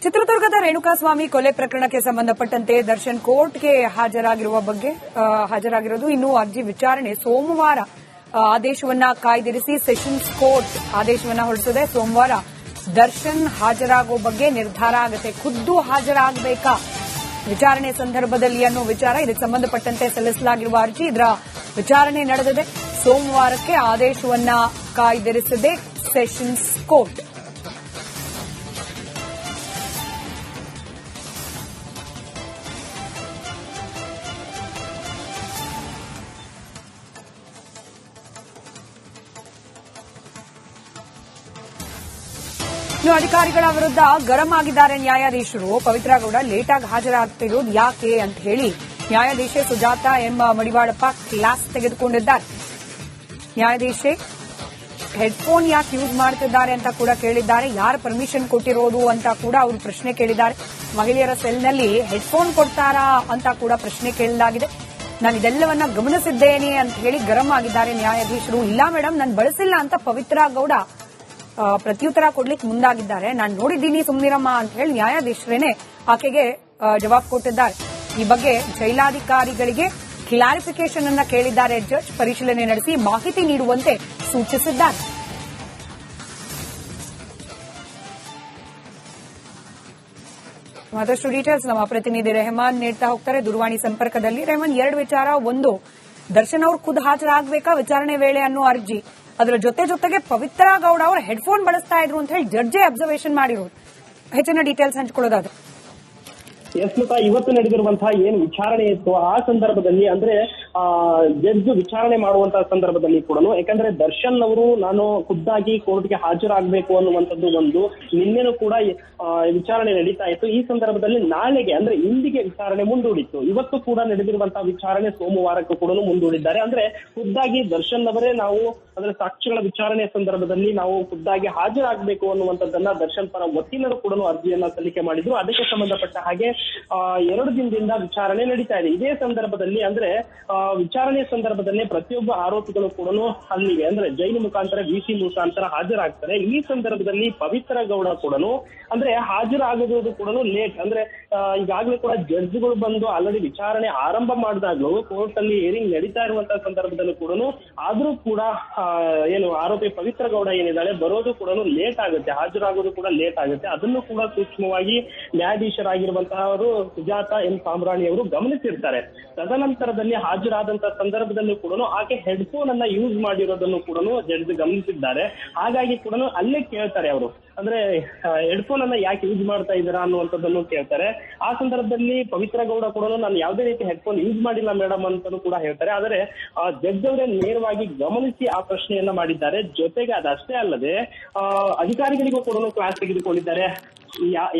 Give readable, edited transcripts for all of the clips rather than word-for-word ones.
ಚಿತ್ರದುರ್ಗದ ರೇಣುಕಾಸ್ವಾಮಿ ಕೊಲೆ ಪ್ರಕರಣಕ್ಕೆ ಸಂಬಂಧಪಟ್ಟಂತೆ ದರ್ಶನ್ ಕೋರ್ಟ್ಗೆ ಹಾಜರಾಗಿರೋದು ಇನ್ನು ಅರ್ಜಿ ವಿಚಾರಣೆ ಸೋಮವಾರ ಆದೇಶವನ್ನ ಕಾಯ್ದಿರಿಸಿ ಸೆಷನ್ಸ್ ಕೋರ್ಟ್ ಆದೇಶವನ್ನ ಹೊರಡಿಸಿದೆ. ಸೋಮವಾರ ದರ್ಶನ್ ಹಾಜರಾಗುವ ಬಗ್ಗೆ ನಿರ್ಧಾರ ಆಗುತ್ತೆ. ಖುದ್ದು ಹಾಜರಾಗಬೇಕಾ ವಿಚಾರಣೆ ಸಂದರ್ಭದಲ್ಲಿ ಅನ್ನೋ ವಿಚಾರ ಇದಕ್ಕೆ ಸಂಬಂಧಪಟ್ಟಂತೆ ಸಲ್ಲಿಸಲಾಗಿರುವ ಅರ್ಜಿ ಇದರ ವಿಚಾರಣೆ ನಡೆದಿದೆ. ಸೋಮವಾರಕ್ಕೆ ಆದೇಶವನ್ನ ಕಾಯ್ದಿರಿಸಿದೆ ಸೆಷನ್ಸ್ ಕೋರ್ಟ್. ಅಧಿಕಾರಿಗಳ ವಿರುದ್ಧ ಗರಂ ಆಗಿದ್ದಾರೆ ನ್ಯಾಯಾಧೀಶರು. ಪವಿತ್ರ ಗೌಡ ಲೇಟಾಗಿ ಹಾಜರಾಗ್ತಿರೋದು ಯಾಕೆ ಅಂತ ಹೇಳಿ ನ್ಯಾಯಾಧೀಶೆ ಸುಜಾತಾ ಎಂ ಮಡಿವಾಳಪ್ಪ ಕ್ಲಾಸ್ ತೆಗೆದುಕೊಂಡಿದ್ದಾರೆ. ನ್ಯಾಯಾಧೀಶೆ ಹೆಡ್ಫೋನ್ ಯಾಕೆ ಯೂಸ್ ಮಾಡ್ತಿದ್ದಾರೆ ಅಂತ ಕೂಡ ಕೇಳಿದ್ದಾರೆ. ಯಾರು ಪರ್ಮಿಷನ್ ಕೊಟ್ಟಿರೋದು ಅಂತ ಕೂಡ ಅವರು ಪ್ರಶ್ನೆ ಕೇಳಿದ್ದಾರೆ. ಮಹಿಳೆಯರ ಸೆಲ್ನಲ್ಲಿ ಹೆಡ್ಫೋನ್ ಕೊಡ್ತಾರಾ ಅಂತ ಕೂಡ ಪ್ರಶ್ನೆ ಕೇಳಲಾಗಿದೆ. ನಾನು ಇದೆಲ್ಲವನ್ನ ಗಮನಿಸಿದ್ದೇನೆ ಅಂತ ಹೇಳಿ ಗರಂ ಆಗಿದ್ದಾರೆ ನ್ಯಾಯಾಧೀಶರು. ಇಲ್ಲ ಮೇಡಮ್, ನಾನು ಬಳಸಿಲ್ಲ ಅಂತ ಪವಿತ್ರ ಗೌಡ ಪ್ರತ್ಯುತ್ತರ ಕೊಡ್ಲಿಕ್ಕೆ ಮುಂದಾಗಿದ್ದಾರೆ. ನಾನು ನೋಡಿದ್ದೀನಿ ಸುಮ್ನಿರಮ್ಮ ಅಂತ ಹೇಳಿ ನ್ಯಾಯಾಧೀಶರೇನೆ ಆಕೆಗೆ ಜವಾಬ್ ಕೊಟ್ಟಿದ್ದಾರೆ. ಈ ಬಗ್ಗೆ ಜೈಲಾಧಿಕಾರಿಗಳಿಗೆ ಕ್ಲಾರಿಫಿಕೇಶನ್ ಅನ್ನ ಕೇಳಿದ್ದಾರೆ. ಜಡ್ಜ್ ಪರಿಶೀಲನೆ ನಡೆಸಿ ಮಾಹಿತಿ ನೀಡುವಂತೆ ಸೂಚಿಸಿದ್ದಾರೆ. ಮತ್ತಷ್ಟು ಡೀಟೇಲ್ಸ್ ನಮ್ಮ ಪ್ರತಿನಿಧಿ ರೆಹಮಾನ್ ನೀಡ್ತಾ ಹೋಗ್ತಾರೆ ದೂರವಾಣಿ ಸಂಪರ್ಕದಲ್ಲಿ. ರೆಹಮಾನ್, ಎರಡು ವಿಚಾರ. ಒಂದು, ದರ್ಶನ್ ಅವರು ಖುದ್ದು ಹಾಜರಾಗಬೇಕಾ ವಿಚಾರಣೆ ವೇಳೆ ಅನ್ನೋ ಅರ್ಜಿ, ಅದರ ಜೊತೆಗೆ ಪವಿತ್ರ ಗೌಡ ಅವರು ಹೆಡ್ಫೋನ್ ಬಳಸ್ತಾ ಇದ್ರು ಅಂತ ಹೇಳಿ ಜಡ್ಜೆ ಅಬ್ಸರ್ವೇಷನ್ ಮಾಡಿರೋದು. ಹೆಚ್ಚಿನ ಡೀಟೇಲ್ಸ್ ಹಂಚಿಕೊಳ್ಳೋದಾದ್ರೆ ಸ್ಮಿತಾ, ಇವತ್ತು ನಡೆದಿರುವಂತಹ ಏನ್ ವಿಚಾರಣೆ ಇತ್ತು ಆ ಸಂದರ್ಭದಲ್ಲಿ ಅಂದ್ರೆ ಜಡ್ಜ್ ವಿಚಾರಣೆ ಮಾಡುವಂತಹ ಸಂದರ್ಭದಲ್ಲಿ ಕೂಡ, ಯಾಕಂದ್ರೆ ದರ್ಶನ್ ಅವರು ನಾನು ಖುದ್ದಾಗಿ ಕೋರ್ಟ್ಗೆ ಹಾಜರಾಗಬೇಕು ಅನ್ನುವಂಥದ್ದು ಒಂದು ನಿನ್ನೆನೂ ಕೂಡ ವಿಚಾರಣೆ ನಡೀತಾ ಇತ್ತು. ಈ ಸಂದರ್ಭದಲ್ಲಿ ನಾಳೆಗೆ ಅಂದ್ರೆ ಇಂದಿಗೆ ವಿಚಾರಣೆ ಮುಂದೂಡಿತ್ತು. ಇವತ್ತು ಕೂಡ ನಡೆದಿರುವಂತಹ ವಿಚಾರಣೆ ಸೋಮವಾರಕ್ಕೂ ಕೂಡ ಮುಂದೂಡಿದ್ದಾರೆ. ಅಂದ್ರೆ ಖುದ್ದಾಗಿ ದರ್ಶನ್ ಅವರೇ ನಾವು ಅಂದ್ರೆ ಸಾಕ್ಷಿಗಳ ವಿಚಾರಣೆಯ ಸಂದರ್ಭದಲ್ಲಿ ನಾವು ಖುದ್ದಾಗಿ ಹಾಜರಾಗಬೇಕು ಅನ್ನುವಂಥದ್ದನ್ನ ದರ್ಶನ್ ಪರ ವಕೀಲರು ಕೂಡ ಅರ್ಜಿಯನ್ನ ಸಲ್ಲಿಕೆ ಮಾಡಿದ್ರು. ಅದಕ್ಕೆ ಸಂಬಂಧಪಟ್ಟ ಹಾಗೆ 2 ದಿನದಿಂದ ವಿಚಾರಣೆ ನಡೀತಾ ಇದೆ. ಇದೇ ಸಂದರ್ಭದಲ್ಲಿ ಅಂದ್ರೆ ವಿಚಾರಣೆಯ ಸಂದರ್ಭದಲ್ಲಿ ಪ್ರತಿಯೊಬ್ಬ ಆರೋಪಿಗಳು ಕೂಡ ಅಲ್ಲಿಗೆ ಅಂದ್ರೆ ಜೈಲು ಮುಖಾಂತರ ವಿಸಿ ಮುಖಾಂತರ ಹಾಜರಾಗ್ತಾರೆ. ಈ ಸಂದರ್ಭದಲ್ಲಿ ಪವಿತ್ರ ಗೌಡ ಕೂಡ ಅಂದ್ರೆ ಹಾಜರಾಗೋದು ಕೂಡ ಲೇಟ್. ಅಂದ್ರೆ ಈಗಾಗಲೇ ಕೂಡ ಜಡ್ಜ್ಗಳು ಬಂದು ಆಲ್ರೆಡಿ ವಿಚಾರಣೆ ಆರಂಭ ಮಾಡಿದಾಗ್ಲೂ ಕೋರ್ಟ್ ಅಲ್ಲಿ ಹಿಯರಿಂಗ್ ನಡೀತಾ ಇರುವಂತಹ ಸಂದರ್ಭದಲ್ಲೂ ಕೂಡ ಆದ್ರೂ ಕೂಡ ಏನು ಆರೋಪಿ ಪವಿತ್ರ ಗೌಡ ಏನಿದ್ದಾಳೆ ಬರೋದು ಕೂಡ ಲೇಟ್ ಆಗುತ್ತೆ, ಹಾಜರಾಗೋದು ಕೂಡ ಲೇಟ್ ಆಗುತ್ತೆ. ಅದನ್ನು ಕೂಡ ಸೂಕ್ಷ್ಮವಾಗಿ ನ್ಯಾಯಾಧೀಶರಾಗಿರುವಂತಹವರು ಸುಜಾತಾ ಎಂ ಸಾಮ್ರಾಣಿ ಅವರು ಗಮನಿಸಿರ್ತಾರೆ. ತದನಂತರದಲ್ಲಿ ಹಾಜರಾದಂತಹ ಸಂದರ್ಭದಲ್ಲೂ ಕೂಡ ಆಕೆ ಹೆಡ್ಫೋನ್ ಅನ್ನ ಯೂಸ್ ಮಾಡಿರೋದನ್ನು ಕೂಡ ಜಡ್ಜ್ ಗಮನಿಸಿದ್ದಾರೆ. ಹಾಗಾಗಿ ಕೂಡ ಅಲ್ಲೇ ಕೇಳ್ತಾರೆ ಅವರು, ಅಂದ್ರೆ ಹೆಡ್ಫೋನ್ ಅನ್ನ ಯಾಕೆ ಯೂಸ್ ಮಾಡ್ತಾ ಇದ್ದೀರಾ ಅನ್ನುವಂಥದ್ದನ್ನು ಕೇಳ್ತಾರೆ. ಆ ಸಂದರ್ಭದಲ್ಲಿ ಪವಿತ್ರ ಗೌಡ ಕೂಡ ನಾನು ಯಾವುದೇ ರೀತಿ ಹೆಡ್ಫೋನ್ ಯೂಸ್ ಮಾಡಿಲ್ಲ ಮೇಡಮ್ ಅಂತಾನೂ ಕೂಡ ಹೇಳ್ತಾರೆ. ಆದ್ರೆ ಜಡ್ಜ್ ಅವರೇ ನೇರವಾಗಿ ಗಮನಿಸಿ ಆ ಪ್ರಶ್ನೆಯನ್ನ ಮಾಡಿದ್ದಾರೆ. ಜೊತೆಗೆ ಅದಷ್ಟೇ ಅಲ್ಲದೆ ಅಧಿಕಾರಿಗಳಿಗೂ ಕೂಡ ಕ್ಲಾಸ್ ತೆಗೆದುಕೊಂಡಿದ್ದಾರೆ.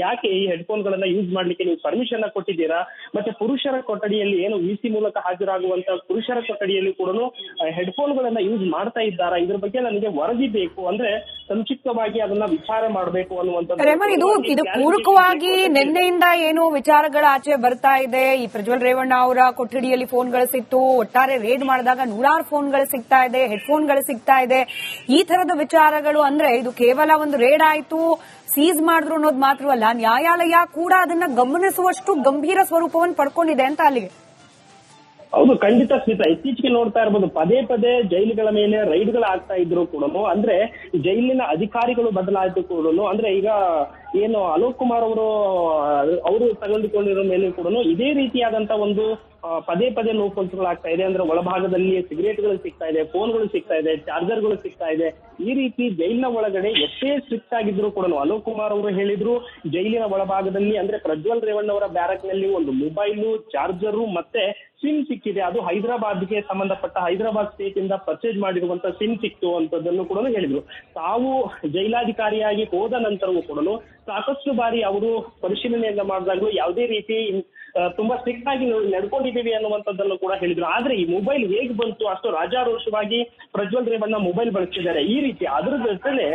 ಯಾಕೆ ಈ ಹೆಡ್ಫೋನ್ ಗಳನ್ನ ಯೂಸ್ ಮಾಡ್ಲಿಕ್ಕೆ ನೀವು ಪರ್ಮಿಷನ್ ಕೊಟ್ಟಿದ್ದೀರಾ, ಮತ್ತೆ ಪುರುಷರ ಕೊಠಡಿಯಲ್ಲಿ ಏನು ವಿಸಿ ಮೂಲಕ ಹಾಜರಾಗುವಂತ ಪುರುಷರ ಕೊಠಡಿಯಲ್ಲಿ ಕೂಡ ಹೆಡ್ಫೋನ್ ಗಳನ್ನ ಯೂಸ್ ಮಾಡ್ತಾ ಇದ್ದಾರಾ, ಇದ್ರ ಬಗ್ಗೆ ನನಗೆ ವರದಿ ಬೇಕು, ಅಂದ್ರೆ ಸಂಕ್ಷಿಪ್ತವಾಗಿ ಅದನ್ನ ವಿಚಾರ ಮಾಡಬೇಕು ಅನ್ನುವಂಥದ್ದು. ಇದು ಪೂರಕವಾಗಿ ನಿನ್ನೆಯಿಂದ ಏನು ವಿಚಾರಗಳ ಆಚೆ ಬರ್ತಾ ಇದೆ. ಈ ಪ್ರಜ್ವಲ್ ರೇವಣ್ಣ ಅವರ ಕೊಠಡಿಯಲ್ಲಿ ಫೋನ್ಗಳು ಸಿಕ್ತು, ಒಟ್ಟಾರೆ ರೇಡ್ ಮಾಡಿದಾಗ 100 ಫೋನ್ಗಳು ಸಿಗ್ತಾ ಇದೆ, ಹೆಡ್ಫೋನ್ಗಳು ಸಿಗ್ತಾ ಇದೆ. ಈ ತರದ ವಿಚಾರಗಳು ಅಂದ್ರೆ ಇದು ಕೇವಲ ಒಂದು ರೇಡ್ ಆಯ್ತು, ಸೀಸ್ ಮಾಡಿದ್ರು ಅನ್ನೋದು ಮಾತ್ರವಲ್ಲ, ನ್ಯಾಯಾಲಯ ಕೂಡ ಅದನ್ನ ಗಮನಿಸುವಷ್ಟು ಗಂಭೀರ ಸ್ವರೂಪವನ್ನು ಪಡ್ಕೊಂಡಿದೆ ಅಂತ ಅಲ್ಲಿಗೆ. ಹೌದು, ಖಂಡಿತ ಸ್ಮಿತಾ. ಇತ್ತೀಚೆಗೆ ನೋಡ್ತಾ ಇರ್ಬೋದು ಪದೇ ಪದೇ ಜೈಲುಗಳ ಮೇಲೆ ರೈಡ್ಗಳು ಆಗ್ತಾ ಇದ್ರು ಕೂಡ, ಅಂದ್ರೆ ಜೈಲಿನ ಅಧಿಕಾರಿಗಳು ಬದಲಾಯಿತು ಕೂಡ. ಅಂದ್ರೆ ಈಗ ಏನು ಅಲೋಕ್ ಕುಮಾರ್ ಅವರು ತೆಗೆದುಕೊಂಡಿರೋ ಮೇಲೆ ಕೂಡ ಇದೇ ರೀತಿಯಾದಂತ ಒಂದು ಪದೇ ಪದೇ ಲೋಪೋಲ್ಸ್ಗಳಾಗ್ತಾ ಇದೆ. ಅಂದ್ರೆ ಒಳಭಾಗದಲ್ಲಿ ಸಿಗರೇಟ್ಗಳು ಸಿಗ್ತಾ ಇದೆ, ಫೋನ್ಗಳು ಸಿಗ್ತಾ ಇದೆ, ಚಾರ್ಜರ್ಗಳು ಸಿಗ್ತಾ ಇದೆ. ಈ ರೀತಿ ಜೈಲಿನ ಒಳಗಡೆ ಎಷ್ಟೇ ಸ್ಟ್ರಿಕ್ಟ್ ಆಗಿದ್ರು ಕೂಡ ಅಲೋಕ್ ಕುಮಾರ್ ಅವರು ಹೇಳಿದ್ರು, ಜೈಲಿನ ಒಳಭಾಗದಲ್ಲಿ ಅಂದ್ರೆ ಪ್ರಜ್ವಲ್ ರೇವಣ್ಣ ಅವರ ಬ್ಯಾರಕ್ ನಲ್ಲಿ ಒಂದು ಮೊಬೈಲು, ಚಾರ್ಜರು ಮತ್ತೆ ಸಿಮ್ ಸಿಕ್ಕಿದೆ. ಅದು ಹೈದರಾಬಾದ್ಗೆ ಸಂಬಂಧಪಟ್ಟ ಹೈದರಾಬಾದ್ ಸ್ಟೇಟ್ ಇಂದ ಪರ್ಚೇಸ್ ಮಾಡಿರುವಂತ ಸಿಮ್ ಸಿಕ್ತು ಅಂತದನ್ನು ಕೂಡ ಹೇಳಿದ್ರು. ತಾವು ಜೈಲಾಧಿಕಾರಿಯಾಗಿ ಹೋದ ನಂತರವೂ ಕೂಡ ಸಾಕಷ್ಟು ಬಾರಿ ಅವರು ಪರಿಶೀಲನೆಯನ್ನ ಮಾಡಿದಾಗಲೂ ಯಾವುದೇ ರೀತಿ ತುಂಬಾ ಸ್ಟ್ರಿಕ್ಟ್ ಆಗಿ ನಡ್ಕೊಂಡಿದ್ದೀವಿ ಅನ್ನುವಂಥದ್ದನ್ನು ಕೂಡ ಹೇಳಿದ್ರು. ಆದ್ರೆ ಈ ಮೊಬೈಲ್ ಹೇಗೆ ಬಂತು, ಅಷ್ಟು ರಾಜಾರೋಷವಾಗಿ ಪ್ರಜ್ವಲ್ ರೇವಣ್ಣ ಮೊಬೈಲ್ ಬಳಸಿದ್ದಾರೆ. ಈ ರೀತಿ ಅದ್ರ ಜೊತೆನೆ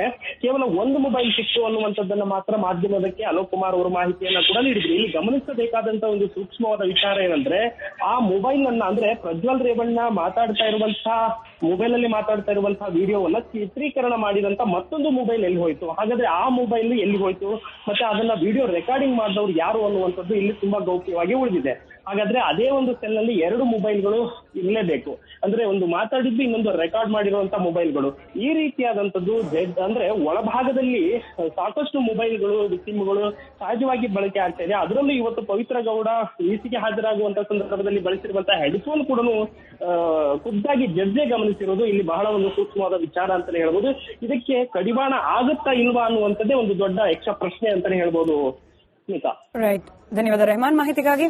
ಕೇವಲ ಒಂದು ಮೊಬೈಲ್ ಸಿಕ್ತು ಅನ್ನುವಂಥದ್ದನ್ನ ಮಾತ್ರ ಮಾಧ್ಯಮದಕ್ಕೆ ಅಲೋಕ್ ಕುಮಾರ್ ಅವರು ಮಾಹಿತಿಯನ್ನ ಕೂಡ ನೀಡಿದ್ರು. ಇಲ್ಲಿ ಗಮನಿಸಬೇಕಾದಂತ ಒಂದು ಸೂಕ್ಷ್ಮವಾದ ವಿಚಾರ ಏನಂದ್ರೆ, ಆ ಮೊಬೈಲ್ ಅನ್ನ ಅಂದ್ರೆ ಪ್ರಜ್ವಲ್ ರೇವಣ್ಣ ಮಾತಾಡ್ತಾ ಇರುವಂತಹ ಮೊಬೈಲ್ ಅಲ್ಲಿ ಮಾತಾಡ್ತಾ ಇರುವಂತಹ ವಿಡಿಯೋವನ್ನ ಚಿತ್ರೀಕರಣ ಮಾಡಿದಂತ ಮತ್ತೊಂದು ಮೊಬೈಲ್ ಎಲ್ಲಿ ಹೋಯ್ತು, ಹಾಗಾದ್ರೆ ಆ ಮೊಬೈಲ್ ಎಲ್ಲಿ ಹೋಯ್ತು, ಮತ್ತೆ ಅದನ್ನ ವಿಡಿಯೋ ರೆಕಾರ್ಡಿಂಗ್ ಮಾಡಿದವರು ಯಾರು ಅನ್ನುವಂಥದ್ದು ಇಲ್ಲಿ ತುಂಬಾ ಗೌಪ್ಯವಾಗಿ ಉಳಿದಿದೆ. ಹಾಗಾದ್ರೆ ಅದೇ ಒಂದು ಸೆಲ್ ನಲ್ಲಿ 2 ಮೊಬೈಲ್ಗಳು ಇರಲೇಬೇಕು. ಅಂದ್ರೆ ಒಂದು ಮಾತಾಡಿದ್ದು, ಇನ್ನೊಂದು ರೆಕಾರ್ಡ್ ಮಾಡಿರುವಂತ ಮೊಬೈಲ್ಗಳು. ಈ ರೀತಿಯಾದಂತದ್ದು ಅಂದ್ರೆ ಒಳಭಾಗದಲ್ಲಿ ಸಾಕಷ್ಟು ಮೊಬೈಲ್ಗಳು, ಸಿಮ್ಗಳು ಸಹಜವಾಗಿ ಬಳಕೆ ಆಗ್ತಾ ಇದೆ. ಅದರಲ್ಲೂ ಇವತ್ತು ಪವಿತ್ರ ಗೌಡ ಇಸಿಗೆ ಹಾಜರಾಗುವಂತ ಸಂದರ್ಭದಲ್ಲಿ ಬಳಸಿರುವಂತಹ ಹೆಡ್ಫೋನ್ ಕೂಡ ಖುದ್ದಾಗಿ ಜಡ್ಜೆ ಗಮನಿಸಿರೋದು ಇಲ್ಲಿ ಬಹಳ ಒಂದು ಸೂಕ್ಷ್ಮವಾದ ವಿಚಾರ ಅಂತಾನೆ ಹೇಳ್ಬೋದು. ಇದಕ್ಕೆ ಕಡಿವಾಣ ಆಗುತ್ತಾ ಇಲ್ವಾ ಅನ್ನುವಂಥದ್ದೇ ಒಂದು ದೊಡ್ಡ ಯಕ್ಷ ಪ್ರಶ್ನೆ ಅಂತಾನೆ ಹೇಳ್ಬೋದು. ಸ್ಮಿತಾ, ರೈಟ್, ಧನ್ಯವಾದ ರೆಹಮಾನ್ ಮಾಹಿತಿಗಾಗಿ.